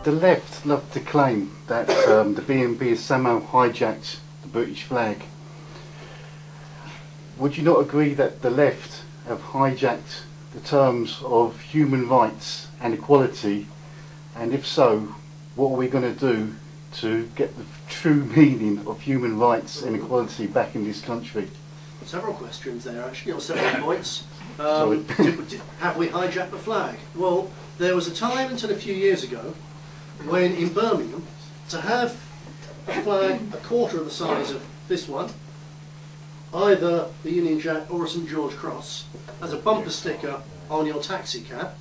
The left love to claim that the BNP has somehow hijacked the British flag. Would you not agree that the left have hijacked the terms of human rights and equality? And if so, what are we going to do to get the true meaning of human rights and equality back in this country? Several questions there, actually, or several points. Have we hijacked the flag? Well, there was a time until a few years ago when in Birmingham, to have a flag a quarter of the size of this one, either the Union Jack or a St George Cross, as a bumper sticker on your taxi cab,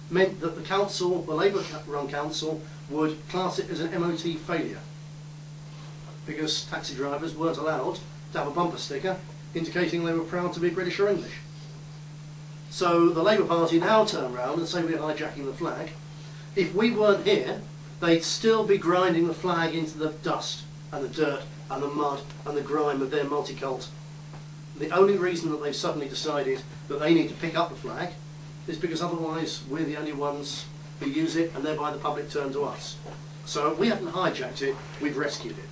meant that the council, the Labour-run council, would class it as an MOT failure, because taxi drivers weren't allowed to have a bumper sticker indicating they were proud to be British or English. So the Labour Party now turn around and say we're hijacking the flag. If we weren't here, they'd still be grinding the flag into the dust and the dirt and the mud and the grime of their multicult. The only reason that they've suddenly decided that they need to pick up the flag is because otherwise we're the only ones who use it, and thereby the public turn to us. So we haven't hijacked it, we've rescued it.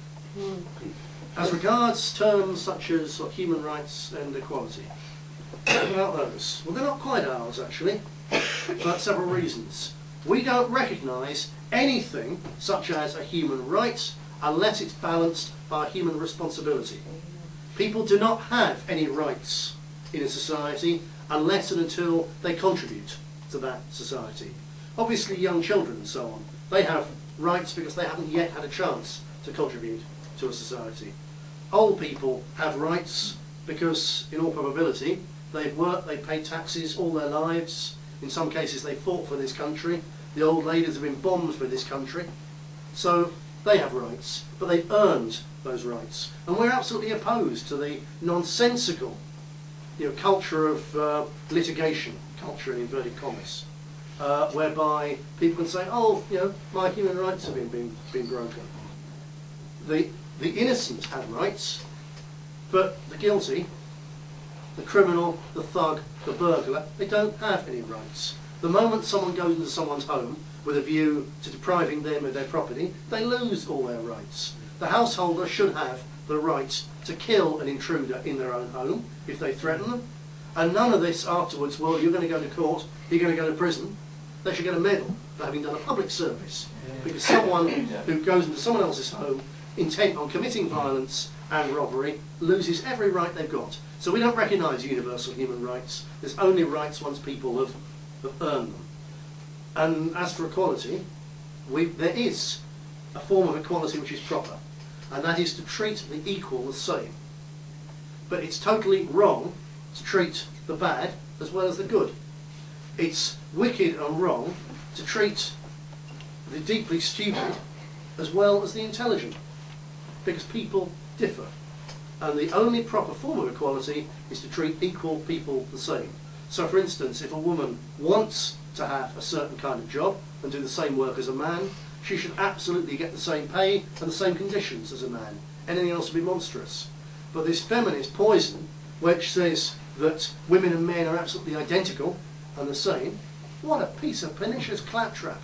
As regards terms such as human rights and equality, what about those? Well, they're not quite ours, actually, for several reasons. We don't recognise anything such as a human right unless it's balanced by a human responsibility. People do not have any rights in a society unless and until they contribute to that society. Obviously young children and so on, they have rights because they haven't yet had a chance to contribute to a society. Old people have rights because, in all probability, they've worked, they've paid taxes all their lives. In some cases they fought for this country. The old ladies have been bombed for this country. So they have rights, but they've earned those rights. And we're absolutely opposed to the nonsensical culture of litigation, culture in inverted commas, whereby people can say, oh, my human rights have been broken. The innocent have rights, but the guilty, the criminal, the thug, the burglar, they don't have any rights. The moment someone goes into someone's home with a view to depriving them of their property, they lose all their rights. The householder should have the right to kill an intruder in their own home if they threaten them, and none of this afterwards, well, you're going to go to court, you're going to go to prison. They should get a medal for having done a public service, because someone who goes into someone else's home intent on committing violence and robbery loses every right they've got. So we don't recognise universal human rights. There's only rights once people have earned them. And as for equality, there is a form of equality which is proper, and that is to treat the equal the same. But it's totally wrong to treat the bad as well as the good. It's wicked and wrong to treat the deeply stupid as well as the intelligent, because people differ. And the only proper form of equality is to treat equal people the same. So for instance, if a woman wants to have a certain kind of job and do the same work as a man, she should absolutely get the same pay and the same conditions as a man. Anything else would be monstrous. But this feminist poison, which says that women and men are absolutely identical and the same, what a piece of pernicious claptrap,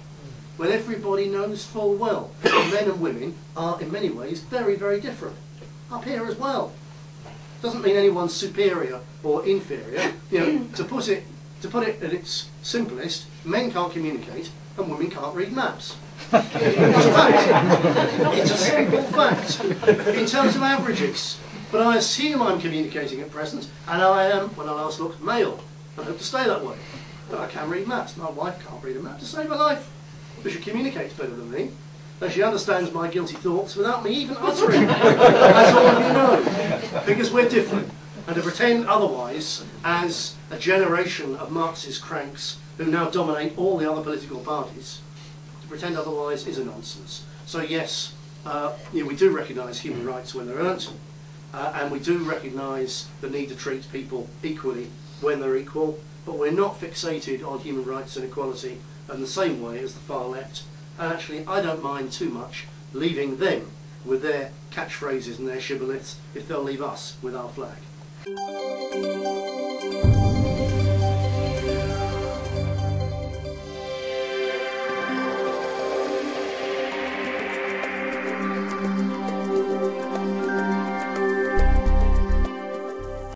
when everybody knows full well that men and women are in many ways very, very different. Up here as well. Doesn't mean anyone's superior or inferior. To put it at its simplest, men can't communicate and women can't read maps. It's a fact. It's a simple fact. In terms of averages. But I assume I'm communicating at present, and I am, when I last looked, male. I hope to stay that way. But I can read maps. My wife can't read a map to save her life. But she communicates better than me. And she understands my guilty thoughts without me even uttering them, as all of you know, because we're different. And to pretend otherwise, as a generation of Marxist cranks who now dominate all the other political parties, to pretend otherwise is a nonsense. So yes, we do recognise human rights when they're earned, and we do recognise the need to treat people equally when they're equal, but we're not fixated on human rights and equality in the same way as the far left. And actually, I don't mind too much leaving them with their catchphrases and their shibboleths if they'll leave us with our flag.